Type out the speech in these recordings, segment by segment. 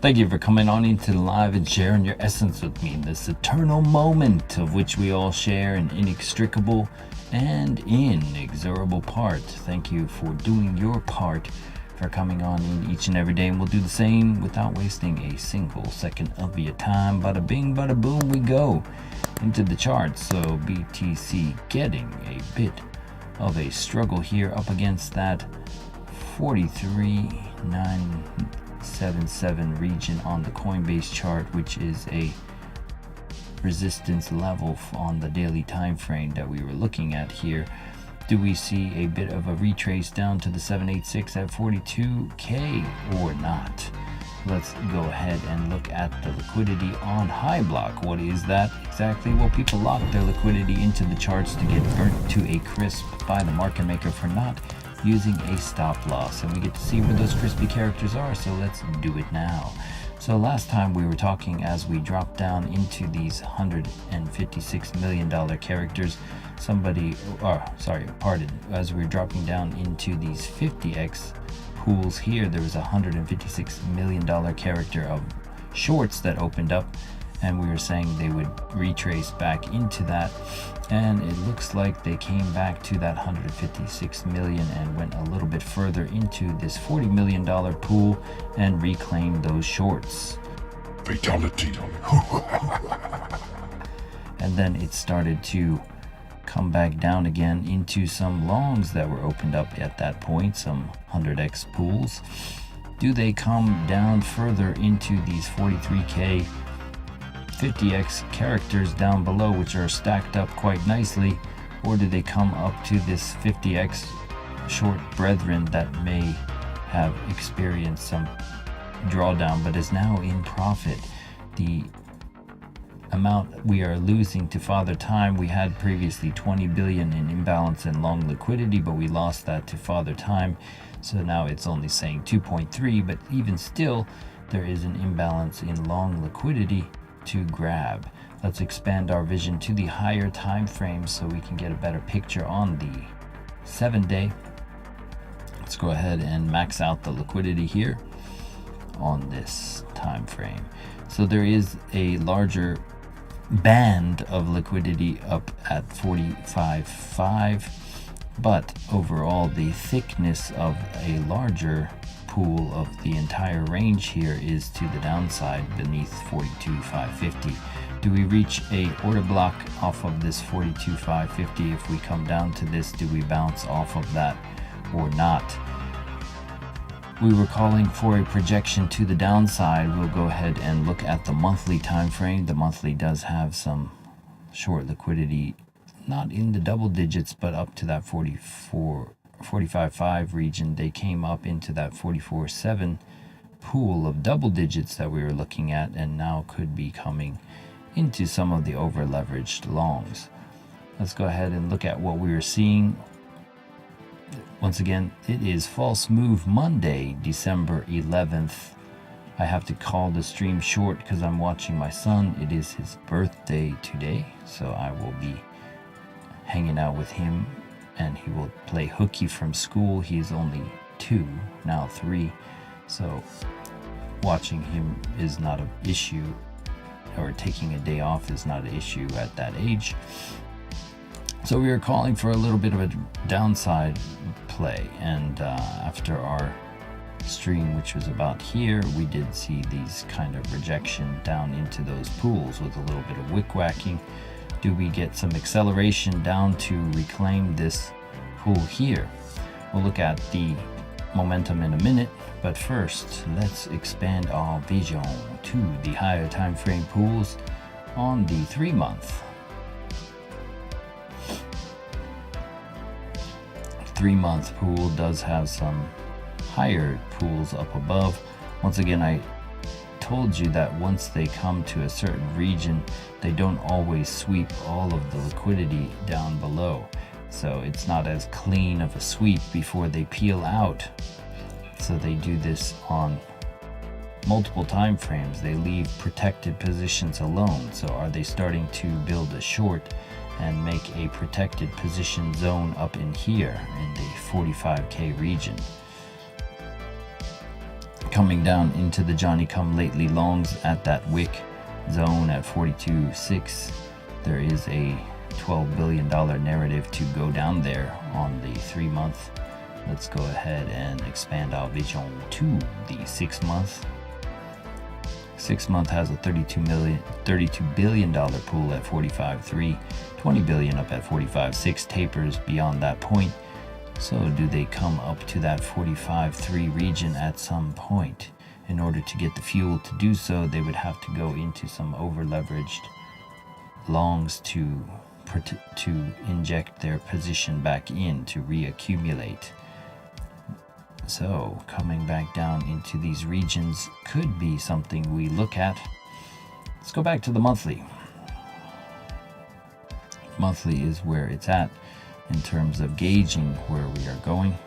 Thank you for coming on into the live and sharing your essence with me in this eternal moment of which we all share an inextricable and inexorable part. Thank you for doing your part, for coming on in each and every day, and we'll do the same without wasting a single second of your time. Bada bing, bada boom, we go into the charts. So BTC getting a bit of a struggle here up against that 43,977 region on the Coinbase chart, which is a resistance level on the daily time frame that we were looking at here. Do we see a bit of a retrace down to the 786 at 42k or not? Let's go ahead and look at the liquidity on high block. What is that exactly? Well, people lock their liquidity into the charts to get burnt to a crisp by the market maker for not using a stop loss, and we get to see where those crispy characters are, so let's do it now. So last time we were talking, as we dropped down into these $156 million characters, as we were dropping down into these 50x pools here, there was a $156 million character of shorts that opened up, and we were saying they would retrace back into that, and it looks like they came back to that 156 million and went a little bit further into this $40 million pool and reclaimed those shorts. Fatality. And then it started to come back down again into some longs that were opened up at that point, some 100x pools. Do they come down further into these 43k 50x characters down below, which are stacked up quite nicely, or do they come up to this 50x short brethren that may have experienced some drawdown, but is now in profit. The amount we are losing to Father Time, we had previously 20 billion in imbalance and long liquidity, but we lost that to Father Time, so now it's only saying 2.3, but even still there is an imbalance in long liquidity to grab. Let's expand our vision to the higher time frame so we can get a better picture on the 7-day. Let's go ahead and max out the liquidity here on this time frame. So there is a larger band of liquidity up at 45.5, but overall the thickness of a larger pool of the entire range here is to the downside beneath 42.550. Do we reach a order block off of this 42.550? If we come down to this, do we bounce off of that or not? We were calling for a projection to the downside. We'll go ahead and look at the monthly time frame. The monthly does have some short liquidity, not in the double digits, but up to that 45.5 region. They came up into that 44.7 pool of double digits that we were looking at, and now could be coming into some of the over leveraged longs. Let's go ahead and look at what we were seeing. Once again, it is False Move Monday, December 11th. I have to call the stream short because I'm watching my son. It is his birthday today, so I will be hanging out with him, and he will play hooky from school. He's only 2, now 3, so watching him is not an issue, or taking a day off is not an issue at that age. So we are calling for a little bit of a downside play, and after our stream, which was about here, we did see these kind of rejection down into those pools with a little bit of wick whacking. Do we get some acceleration down to reclaim this pool here? We'll look at the momentum in a minute, but first let's expand our vision to the higher time frame pools on the 3-month. 3-month pool does have some higher pools up above. Once again, I told you that once they come to a certain region, they don't always sweep all of the liquidity down below. So it's not as clean of a sweep before they peel out. So they do this on multiple time frames. They leave protected positions alone. So are they starting to build a short and make a protected position zone up in here in the 45k region? Coming down into the Johnny come lately longs at that wick zone at 42.6, there is a $12 billion narrative to go down there on the 3-month. Let's go ahead and expand our vision to the 6-month. 6-month has a $32 billion pool at 45.3, 20 billion up at 45.6, tapers beyond that point. So do they come up to that 45.3 region at some point? In order to get the fuel to do so, they would have to go into some over leveraged longs to inject their position back in to reaccumulate. So coming back down into these regions could be something we look at. Let's go back to the monthly. Monthly is where it's at in terms of gauging where we are going.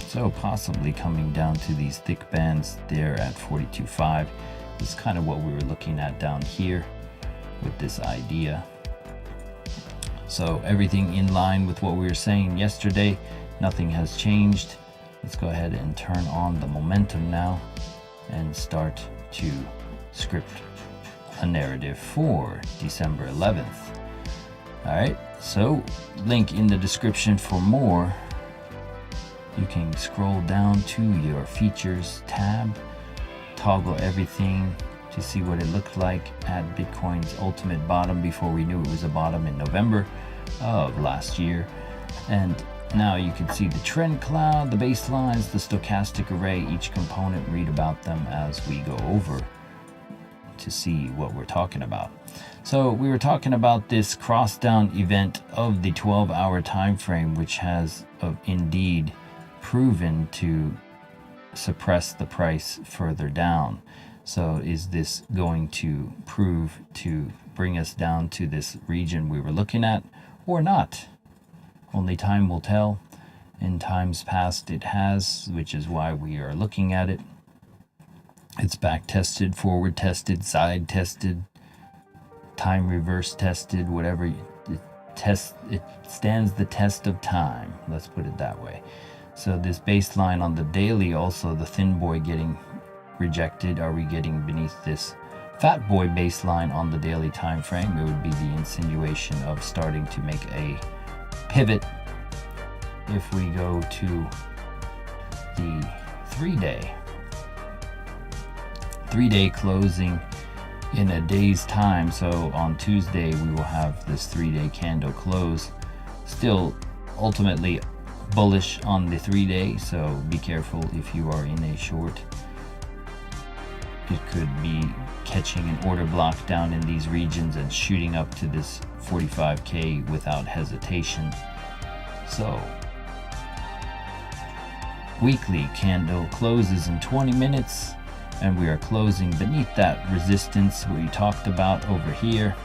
So possibly coming down to these thick bands there at 42.5 is kind of what we were looking at down here with this idea. So everything in line with what we were saying yesterday, nothing has changed. Let's go ahead and turn on the momentum now and start to script a narrative for December 11th. All right, so link in the description for more. You can scroll down to your features tab, toggle everything to see what it looked like at Bitcoin's ultimate bottom before we knew it was a bottom in November of last year. And now you can see the trend cloud, the baselines, the stochastic array, each component. Read about them as we go over to see what we're talking about. So we were talking about this cross down event of the 12-hour time frame, which has indeed proven to suppress the price further down. So is this going to prove to bring us down to this region we were looking at or not? Only time will tell. In times past it has, which is why we are looking at it. It's back tested, forward tested, side tested, time reverse tested, whatever. It stands the test of time, let's put it that way. So this baseline on the daily, also the thin boy getting rejected. Are we getting beneath this fat boy baseline on the daily time frame? It would be the insinuation of starting to make a pivot. If we go to the 3-day closing in a day's time, so on Tuesday we will have this 3-day candle close, still ultimately bullish on the 3-day, so be careful if you are in a short. It could be catching an order block down in these regions and shooting up to this 45k without hesitation. So weekly candle closes in 20 minutes, and we are closing beneath that resistance we talked about over here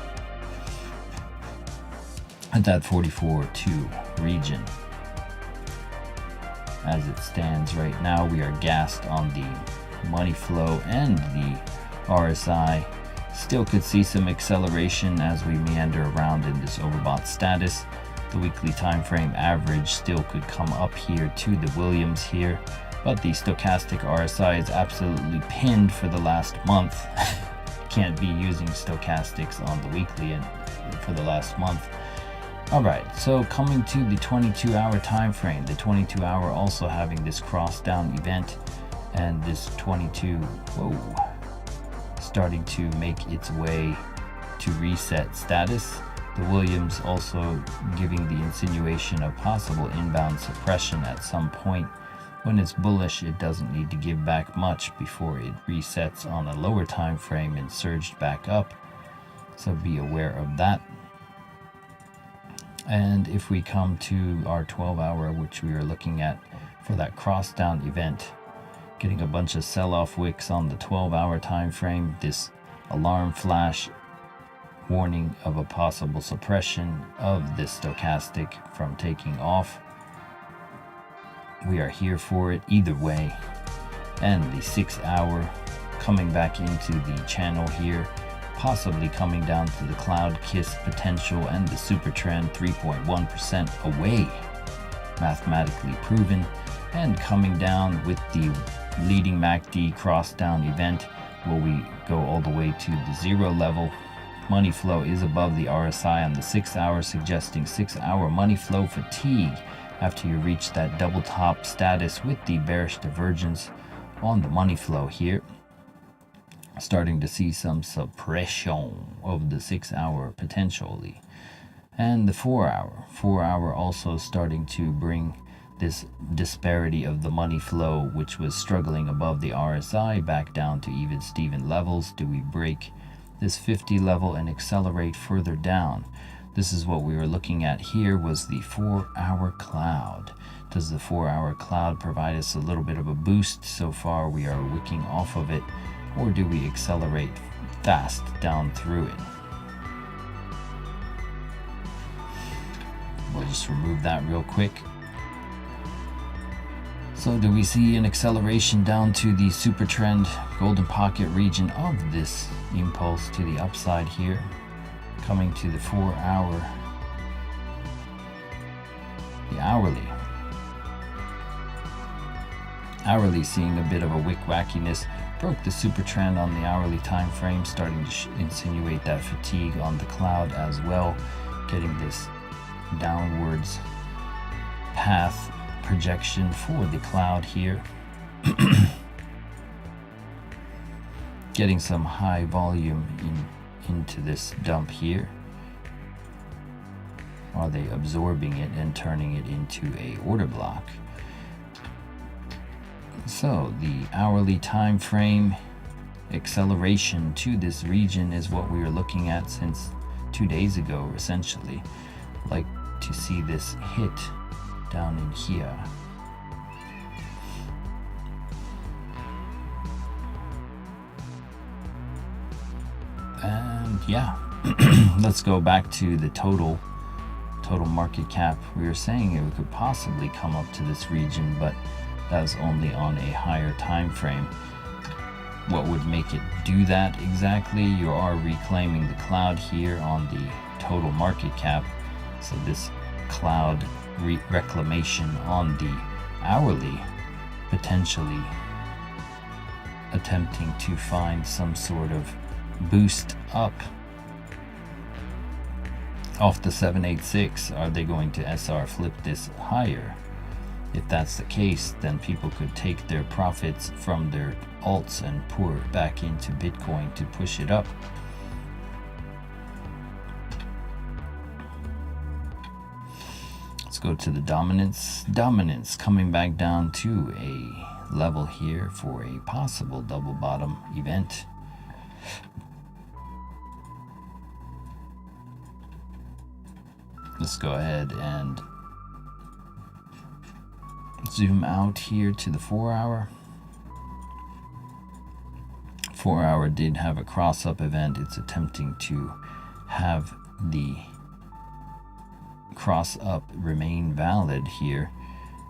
at that 44.2 region. As it stands right now, we are gassed on the money flow and the RSI. Still could see some acceleration as we meander around in this overbought status. The weekly time frame average still could come up here to the Williams here, but the stochastic RSI is absolutely pinned for the last month. Can't be using stochastics on the weekly and for the last month. Alright, so coming to the 22-hour time frame, the 22-hour also having this cross down event, and this 22 starting to make its way to reset status. The Williams also giving the insinuation of possible inbound suppression at some point. When it's bullish, it doesn't need to give back much before it resets on a lower time frame and surged back up, so be aware of that. And if we come to our 12-hour, which we are looking at for that cross down event, getting a bunch of sell-off wicks on the 12-hour time frame, this alarm flash warning of a possible suppression of this stochastic from taking off. We are here for it either way. And the 6-hour coming back into the channel here, possibly coming down to the cloud kiss potential and the super trend 3.1% away, mathematically proven, and coming down with the leading MACD cross down event where we go all the way to the 0 level. Money flow is above the RSI on the 6-hour, suggesting 6-hour money flow fatigue after you reach that double top status with the bearish divergence on the money flow here. Starting to see some suppression of the 6-hour potentially. And the 4-hour also starting to bring this disparity of the money flow, which was struggling above the RSI, back down to even Steven levels. Do we break this 50 level and accelerate further down? This is what we were looking at here, was the 4-hour cloud. Does the 4-hour cloud provide us a little bit of a boost? So far we are wicking off of it, or do we accelerate fast down through it? We'll just remove that real quick. So do we see an acceleration down to the super trend golden pocket region of this impulse to the upside here? Coming to the 4-hour, the hourly seeing a bit of a wick wackiness, broke the super trend on the hourly time frame, starting to insinuate that fatigue on the cloud as well, getting this downwards path projection for the cloud here. Getting some high volume into this dump here. Are they absorbing it and turning it into a order block? So the hourly time frame acceleration to this region is what we were looking at since 2 days ago, essentially. Like to see this hit down in here. And yeah, let's go back to the total market cap. We were saying it could possibly come up to this region, but that was only on a higher time frame. What would make it do that exactly? You are reclaiming the cloud here on the total market cap. So this cloud reclamation on the hourly, potentially attempting to find some sort of boost up off the 786. Are they going to SR flip this higher? If that's the case, then people could take their profits from their alts and pour it back into Bitcoin to push it up. Let's go to the dominance. Dominance coming back down to a level here for a possible double bottom event. Let's go ahead and zoom out here to the 4 hour. 4 hour did have a cross up event. It's attempting to have the cross up remain valid here.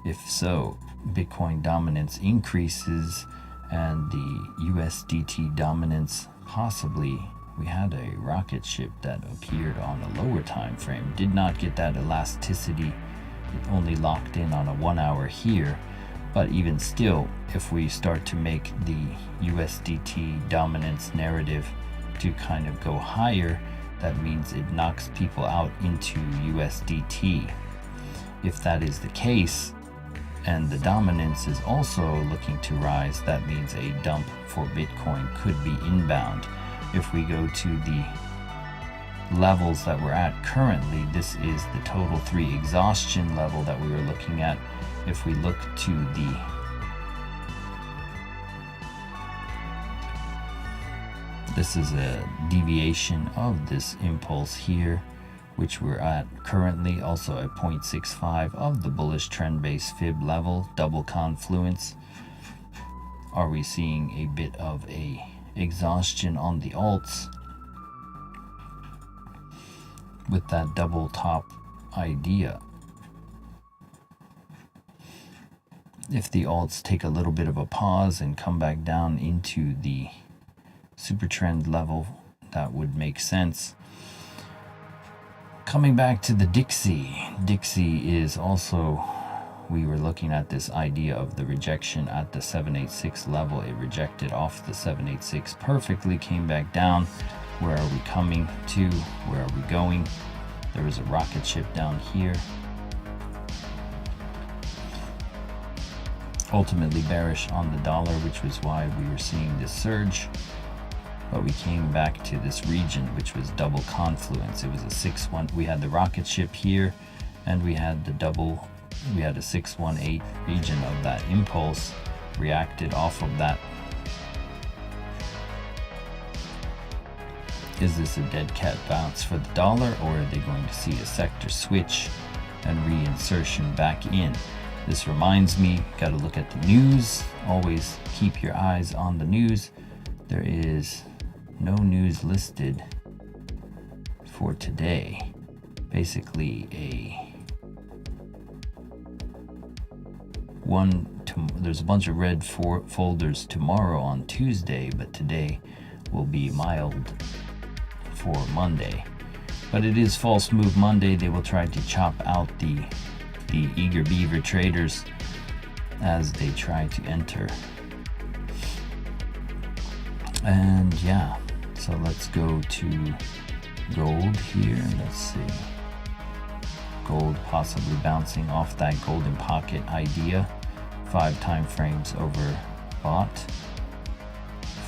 If so, Bitcoin dominance increases and the USDT dominance possibly. We had a rocket ship that appeared on a lower time frame, did not get that elasticity. It only locked in on a 1 hour here, but even still, if we start to make the USDT dominance narrative to kind of go higher, that means it knocks people out into USDT. If that is the case, and the dominance is also looking to rise, that means a dump for Bitcoin could be inbound. If we go to the levels that we're at currently, this is the total 3 exhaustion level that we were looking at. If we look to the this is a deviation of this impulse here, which we're at currently, also at 0.65 of the bullish trend base fib level, double confluence. Are we seeing a bit of a exhaustion on the alts with that double top idea? If the alts take a little bit of a pause and come back down into the super trend level, that would make sense. Coming back to the Dixie is also, we were looking at this idea of the rejection at the 786 level. It rejected off the 786 perfectly, came back down. Where are we coming to? Where are we going? There was a rocket ship down here. Ultimately bearish on the dollar, which was why we were seeing this surge. But we came back to this region, which was double confluence. It was a 6-1. We had the rocket ship here, and we had the double. We had a 618 region of that impulse, reacted off of that. Is this a dead cat bounce for the dollar, or are they going to see a sector switch and reinsertion back in? This reminds me, got to look at the news. Always keep your eyes on the news. There is no news listed for today. Basically there's a bunch of red folders tomorrow on Tuesday, but today will be mild for Monday. But it is false move Monday. They will try to chop out the eager beaver traders as they try to enter. And yeah, so let's go to gold here. Let's see. Gold possibly bouncing off that golden pocket idea. 5 time frames over bought.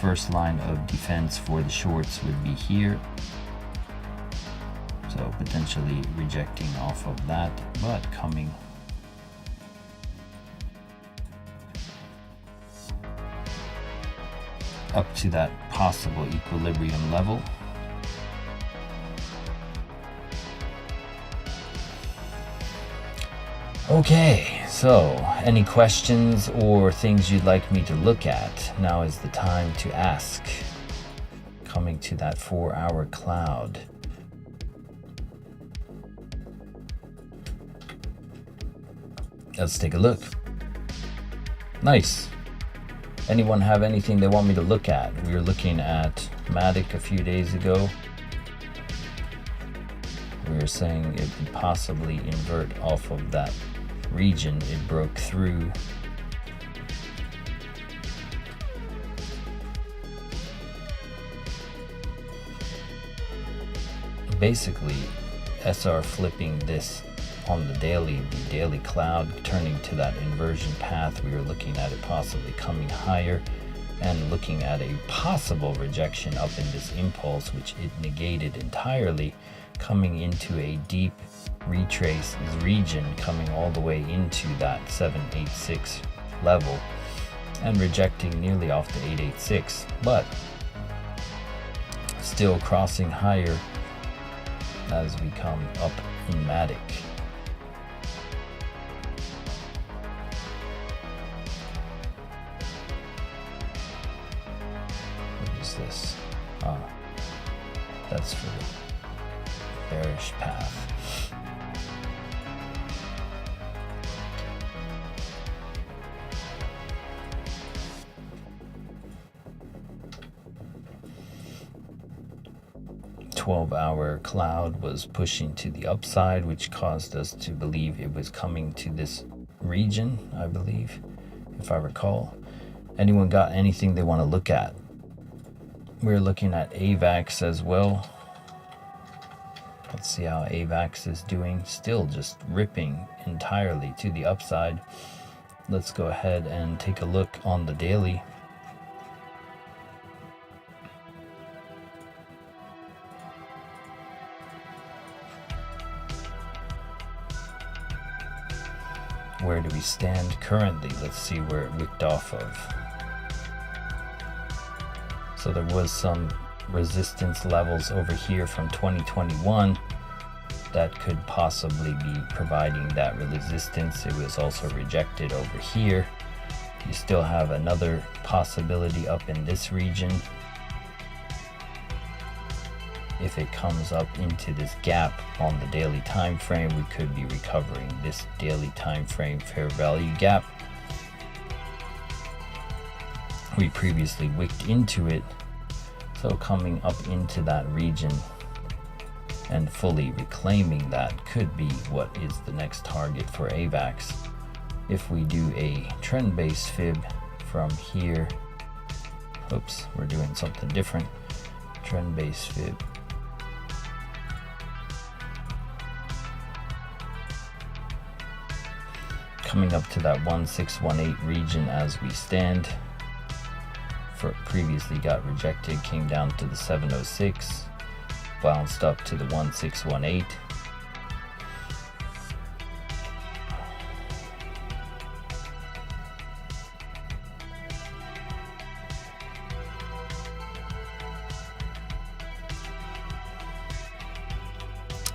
First line of defense for the shorts would be here. So potentially rejecting off of that, but coming up to that possible equilibrium level. Okay, so any questions or things you'd like me to look at? Now is the time to ask. coming to that 4-hour cloud. Let's take a look. Nice. Anyone have anything they want me to look at? We were looking at Matic a few days ago. We were saying it could possibly invert off of that region it broke through. Basically, SR flipping this on the daily cloud, turning to that inversion path. We were looking at it possibly coming higher and looking at a possible rejection up in this impulse, which it negated entirely, coming into a deep retrace region, coming all the way into that 786 level and rejecting nearly off the 886, but still crossing higher as we come up in Matic. What is this? That's for the bearish path. The 12-hour cloud was pushing to the upside, which caused us to believe it was coming to this region, I believe, if I recall. Anyone got anything they want to look at? We're looking at AVAX as well. Let's see how AVAX is doing. Still just ripping entirely to the upside. Let's go ahead and take a look on the daily. Where do we stand currently? Let's see where it wicked off of. So there was some resistance levels over here from 2021 that could possibly be providing that resistance. It was also rejected over here. You still have another possibility up in this region. If it comes up into this gap on the daily time frame, we could be recovering this daily time frame fair value gap. We previously wicked into it, so coming up into that region and fully reclaiming that could be what is the next target for AVAX. If we do a trend-based fib from here, oops, we're doing something different. Trend-based fib. Coming up to that 1618 region as we stand. Previously got rejected, came down to the 706, bounced up to the 1618.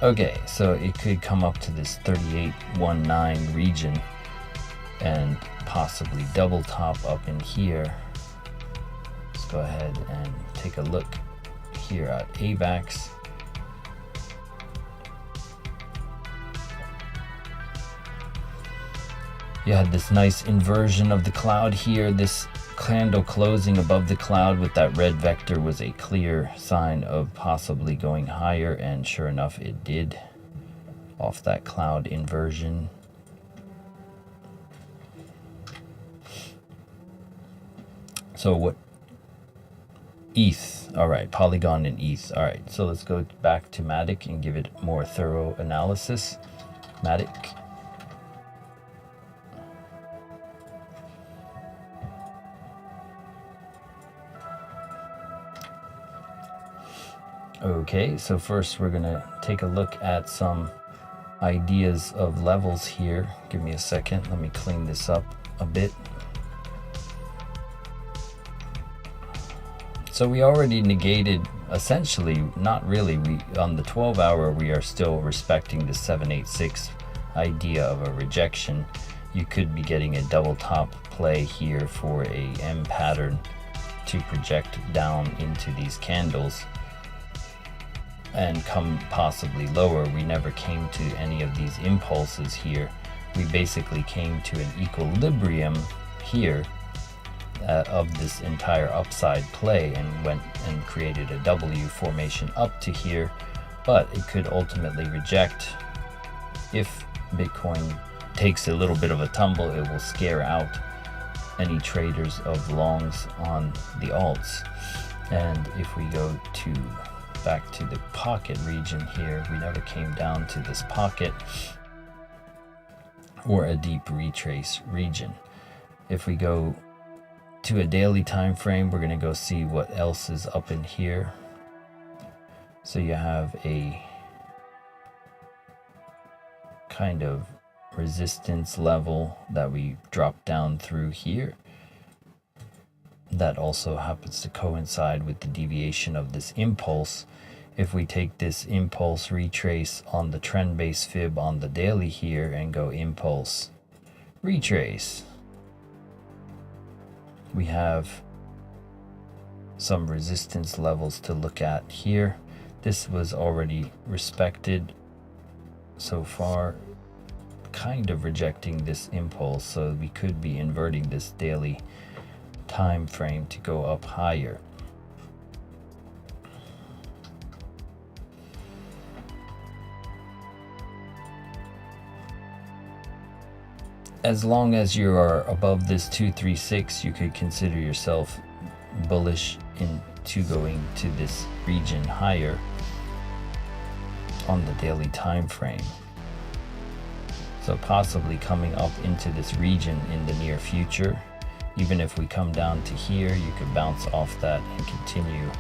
Okay, so it could come up to this 3819 region and possibly double top up in here. Let's go ahead and take a look here at AVAX. You had this nice inversion of the cloud here. This candle closing above the cloud with that red vector was a clear sign of possibly going higher, and sure enough it did off that cloud inversion. So what? ETH. All right, Polygon and ETH. All right, so let's go back to Matic and give it more thorough analysis. Matic. Okay, so first we're gonna take a look at some ideas of levels here. Give me a second, let me clean this up a bit. So we already negated, essentially, not really, on the 12-hour we are still respecting the 786 idea of a rejection. You could be getting a double top play here for a M pattern to project down into these candles and come possibly lower. We never came to any of these impulses here. We basically came to an equilibrium here of this entire upside play, and went and created a W formation up to here, but it could ultimately reject. If Bitcoin takes a little bit of a tumble, it will scare out any traders of longs on the alts. And if we go to back to the pocket region here, we never came down to this pocket or a deep retrace region. If we go to a daily time frame, we're going to go see what else is up in here. So you have a kind of resistance level that we drop down through here. That also happens to coincide with the deviation of this impulse. If we take this impulse retrace on the trend base fib on the daily here and go impulse retrace, we have some resistance levels to look at here. This was already respected so far, kind of rejecting this impulse, so we could be inverting this daily time frame to go up higher. As long as you are above this 236, you could consider yourself bullish into going to this region higher on the daily time frame. So possibly coming up into this region in the near future. Even if we come down to here, you could bounce off that and continue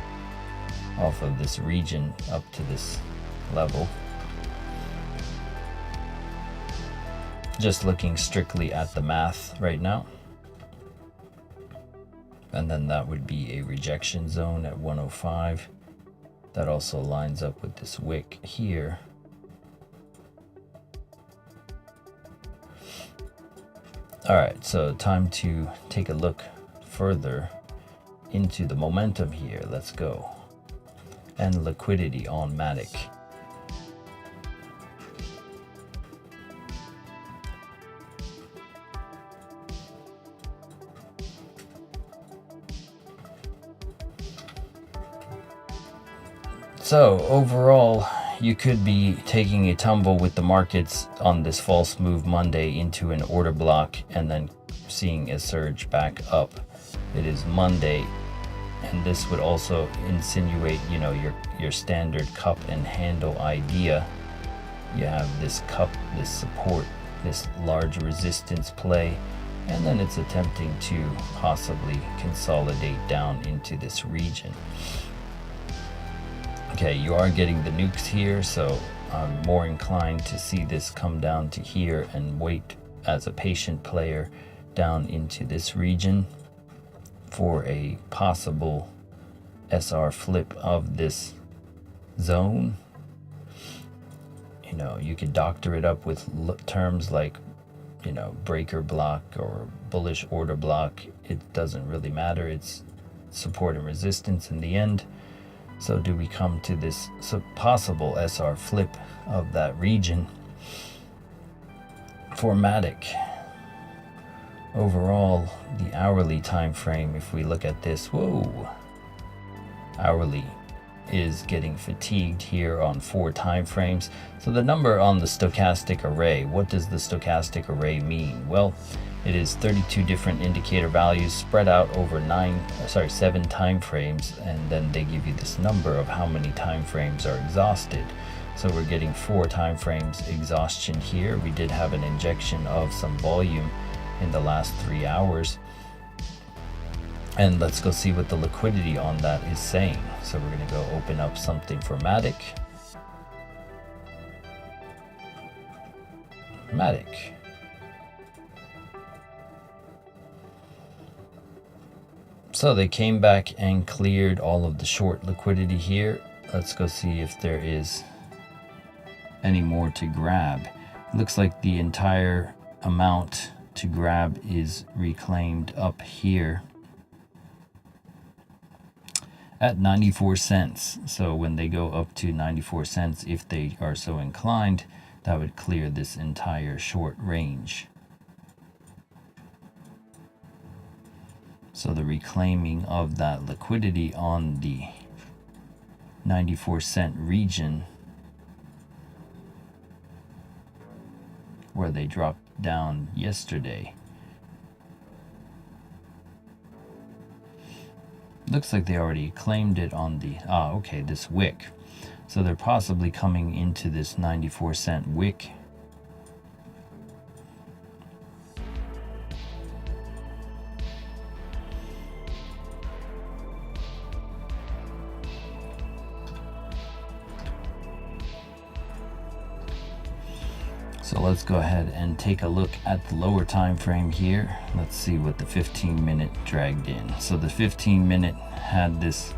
off of this region up to this level. Just looking strictly at the math right now. And then that would be a rejection zone at 105. That also lines up with this wick here. All right, so time to take a look further into the momentum here. Let's go. And liquidity on Matic. So overall, you could be taking a tumble with the markets on this false move Monday into an order block and then seeing a surge back up. It is Monday, and this would also insinuate, you know, your standard cup and handle idea. You have this cup, this support, this large resistance play, and then it's attempting to possibly consolidate down into this region. Okay, you are getting the nukes here, so I'm more inclined to see this come down to here and wait as a patient player down into this region for a possible SR flip of this zone. You know, you could doctor it up with terms like, you know, breaker block or bullish order block. It doesn't really matter. It's support and resistance in the end. So do we come to this possible SR flip of that region for Matic? Overall, the hourly time frame, if we look at this, whoa, hourly is getting fatigued here on 4 time frames. So the number on the stochastic array, what does the stochastic array mean? Well, it is 32 different indicator values spread out over 7 time frames, and then they give you this number of how many time frames are exhausted. So we're getting 4 time frames exhaustion here. We did have an injection of some volume in the last 3 hours. And let's go see what the liquidity on that is saying. So we're going to go open up something for Matic. So they came back and cleared all of the short liquidity here. Let's go see if there is any more to grab. It looks like the entire amount to grab is reclaimed up here. at 94 cents. So when they go up to 94 cents, if they are so inclined, that would clear this entire short range. So the reclaiming of that liquidity on the 94-cent region, where they dropped down yesterday. Looks like they already claimed it on the, this wick. So they're possibly coming into this 94-cent wick. So let's go ahead and take a look at the lower time frame here. Let's see what the 15-minute dragged in. So the 15-minute had this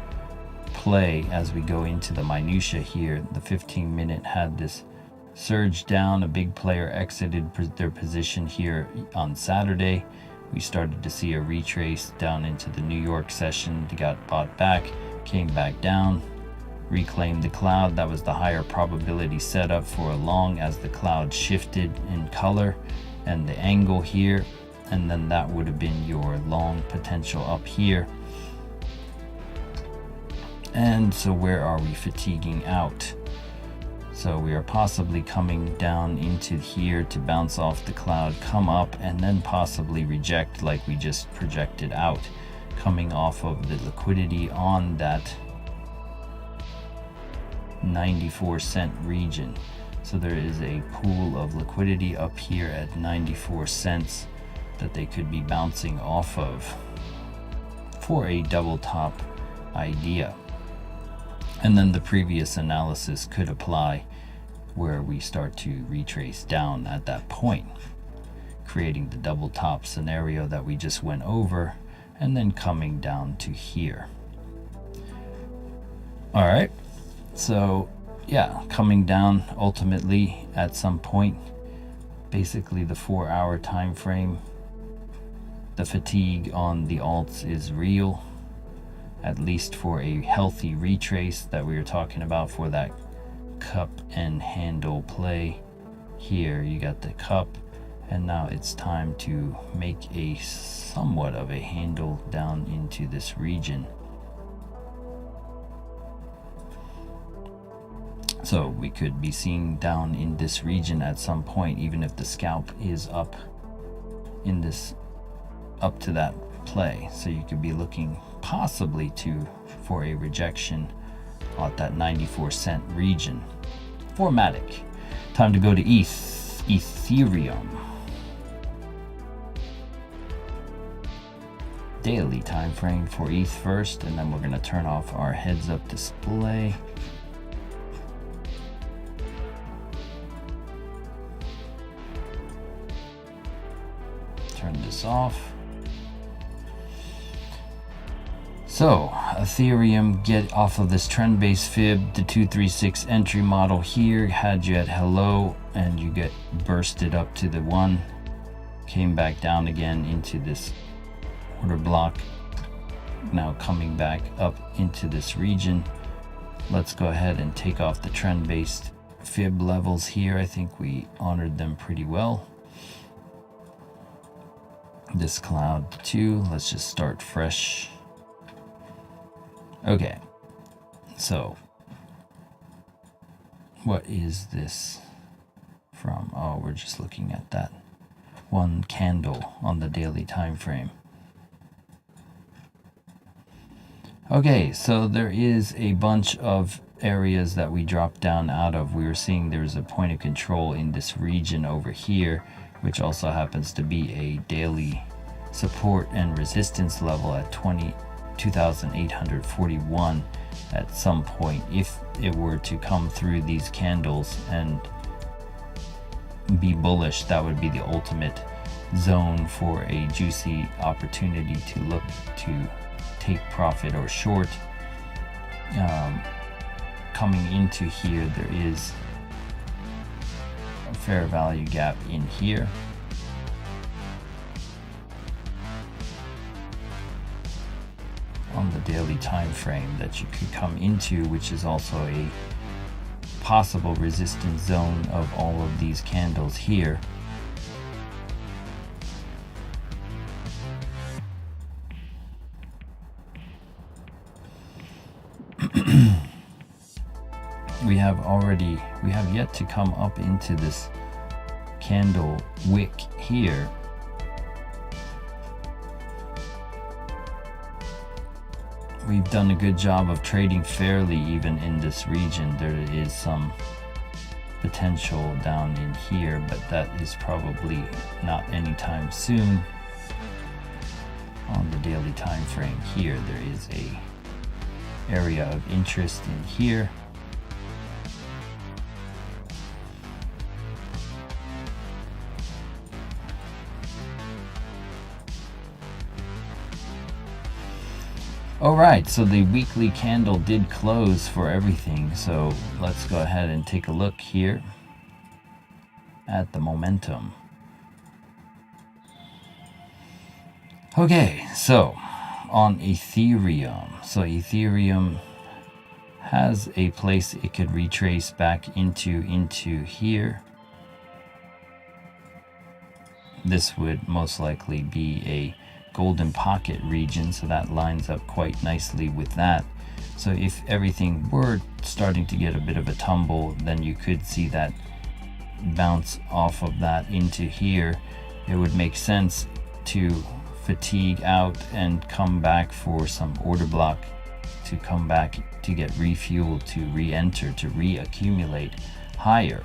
play as we go into the minutia here. The 15-minute had this surge down. A big player exited their position here on Saturday. We started to see a retrace down into the New York session. They got bought back, came back down, reclaimed the cloud. That was the higher probability setup for a long as the cloud shifted in color and the angle here, and then that would have been your long potential up here. And so where are we fatiguing out? So we are possibly coming down into here to bounce off the cloud, come up, and then possibly reject like we just projected out, coming off of the liquidity on that 94-cent region. So there is a pool of liquidity up here at 94 cents that they could be bouncing off of for a double top idea. And then the previous analysis could apply where we start to retrace down at that point, creating the double top scenario that we just went over, and then coming down to here. All right. So yeah, coming down ultimately at some point, basically the 4-hour time frame, the fatigue on the alts is real, at least for a healthy retrace that we were talking about for that cup and handle play. Here you got the cup, and now it's time to make a somewhat of a handle down into this region. So we could be seeing down in this region at some point, even if the scalp is up in this, up to that play. So you could be looking possibly for a rejection at that 94-cent region. For Matic, time to go to Ethereum. Daily time frame for ETH first, and then we're going to turn off our heads up display. Turn this off. So Ethereum, get off of this trend-based fib. The 236 entry model here had you at hello, and you get bursted up to the 1, came back down again into this order block, now coming back up into this region. Let's go ahead and take off the trend-based fib levels here. I think we honored them pretty well. This cloud too, let's just start fresh. Okay, so what is this from? Oh, we're just looking at that one candle on the daily time frame. Okay, so there is a bunch of areas that we dropped down out of. We were seeing there's a point of control in this region over here, which also happens to be a daily support and resistance level at 22,841 at some point. If it were to come through these candles and be bullish, that would be the ultimate zone for a juicy opportunity to look to take profit or short. Coming into here, there is a fair value gap in here. on the daily time frame that you could come into, which is also a possible resistance zone of all of these candles here. We have yet to come up into this candle wick here. We've done a good job of trading fairly even in this region. There is some potential down in here, but that is probably not anytime soon. On the daily time frame here, there is a area of interest in here. Alright, so the weekly candle did close for everything, so let's go ahead and take a look here at the momentum. Okay, so on Ethereum, Ethereum has a place it could retrace back into here. This would most likely be a golden pocket region, so that lines up quite nicely with that. So if everything were starting to get a bit of a tumble, then you could see that bounce off of that into here. It would make sense to fatigue out and come back for some order block, to come back to get refueled, to re-enter, to reaccumulate higher.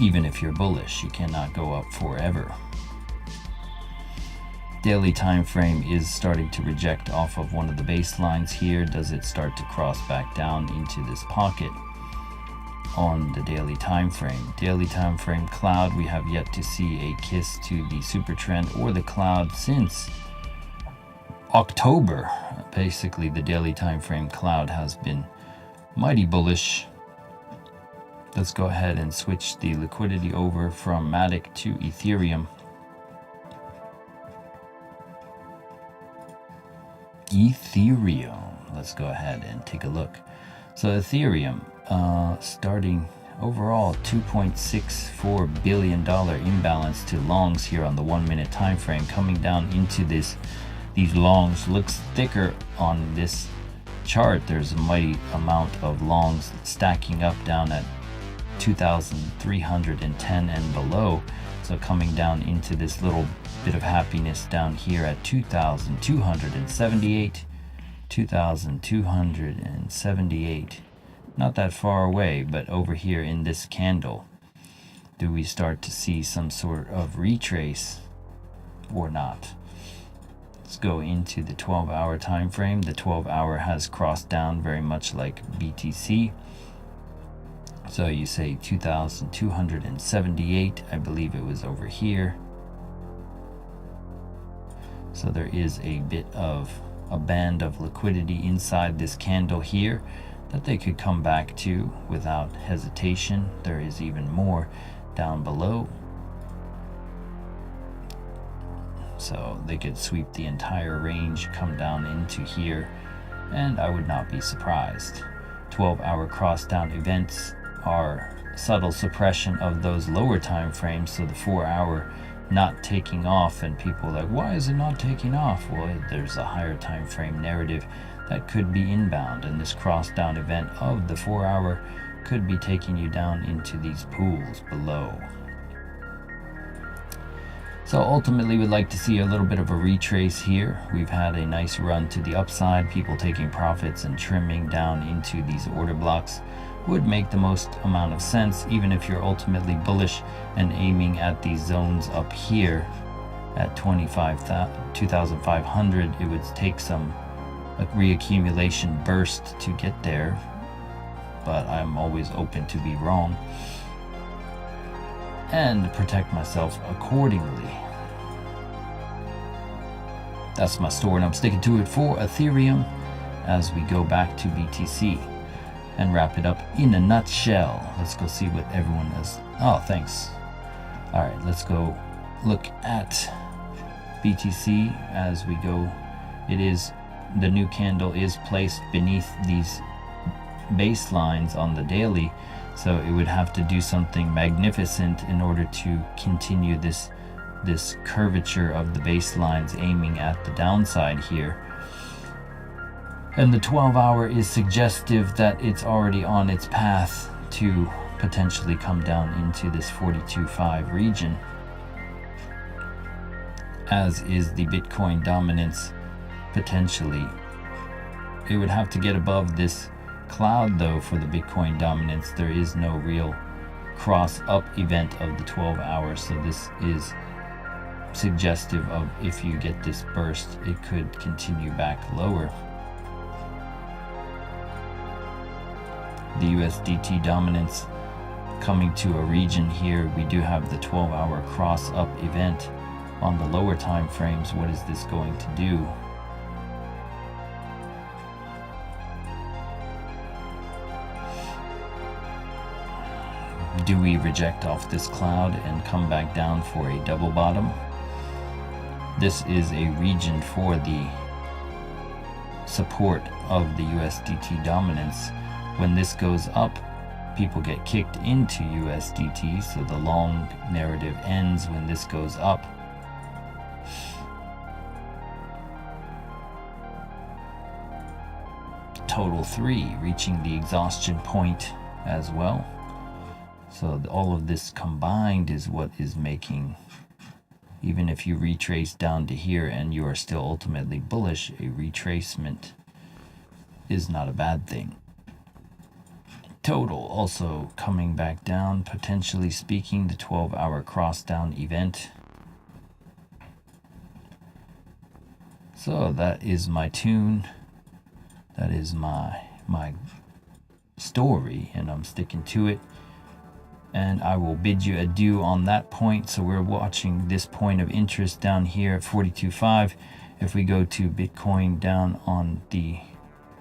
Even if you're bullish, you cannot go up forever. Daily time frame is starting to reject off of one of the baselines here. Does it start to cross back down into this pocket on the daily time frame? Daily time frame cloud, we have yet to see a kiss to the super trend or the cloud since October. Basically, the daily time frame cloud has been mighty bullish. Let's go ahead and switch the liquidity over from Matic to Ethereum. Let's go ahead and take a look. So Ethereum starting overall $2.64 billion imbalance to longs here on the 1 minute time frame, coming down into these longs. Looks thicker on this chart. There's a mighty amount of longs stacking up down at 2,310 and below. So coming down into this little bit of happiness down here at 2,278, 2,278. Not that far away, but over here in this candle, do we start to see some sort of retrace or not? Let's go into the 12-hour time frame. The 12-hour has crossed down very much like BTC. So you say 2,278, I believe it was over here. So there is a bit of a band of liquidity inside this candle here that they could come back to without hesitation. There is even more down below. So they could sweep the entire range, come down into here, and I would not be surprised. 12-hour cross down events are subtle suppression of those lower time frames, so the 4-hour not taking off, and people are like, why is it not taking off? Well, there's a higher time frame narrative that could be inbound, and this cross down event of the 4-hour could be taking you down into these pools below. So ultimately, we'd like to see a little bit of a retrace here. We've had a nice run to the upside, people taking profits and trimming down into these order blocks would make the most amount of sense, even if you're ultimately bullish and aiming at these zones up here at 2,500. It would take some reaccumulation burst to get there, but I'm always open to be wrong and protect myself accordingly. That's my story, and I'm sticking to it for Ethereum as we go back to BTC and wrap it up in a nutshell. Let's go see what everyone has. Oh, thanks. All right, let's go look at BTC as we go the new candle is placed beneath these baselines on the daily, so it would have to do something magnificent in order to continue this curvature of the baselines aiming at the downside here. And the 12-hour is suggestive that it's already on its path to potentially come down into this 42.5 region, as is the Bitcoin dominance potentially. It would have to get above this cloud though for the Bitcoin dominance. There is no real cross up event of the 12 hours, so this is suggestive of, if you get this burst, it could continue back lower. The USDT dominance coming to a region here. We do have the 12-hour cross up event on the lower time frames. What is this going to do? Do we reject off this cloud and come back down for a double bottom? This is a region for the support of the USDT dominance. When this goes up, people get kicked into USDT, so the long narrative ends when this goes up. Total 3 reaching the exhaustion point as well. So all of this combined is what is making, even if you retrace down to here and you are still ultimately bullish, a retracement is not a bad thing. Total also coming back down, potentially speaking, the 12-hour cross down event. So that is my tune. That is my story, and I'm sticking to it. And I will bid you adieu on that point. So we're watching this point of interest down here at 42.5. If we go to Bitcoin down on the,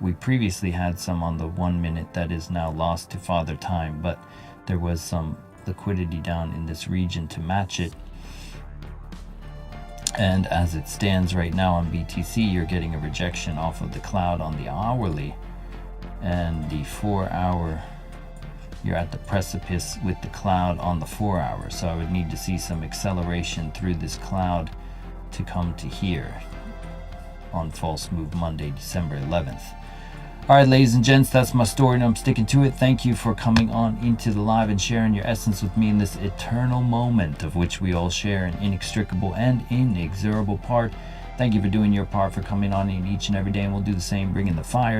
we previously had some on the 1 minute that is now lost to father time, but there was some liquidity down in this region to match it. And as it stands right now on BTC, you're getting a rejection off of the cloud on the hourly, and the 4-hour, you're at the precipice with the cloud on the 4-hour. So I would need to see some acceleration through this cloud to come to here on False Move Monday, December 11th. All right, ladies and gents, that's my story, and I'm sticking to it. Thank you for coming on into the live and sharing your essence with me in this eternal moment of which we all share an inextricable and inexorable part. Thank you for doing your part, for coming on in each and every day, and we'll do the same, bringing the fire,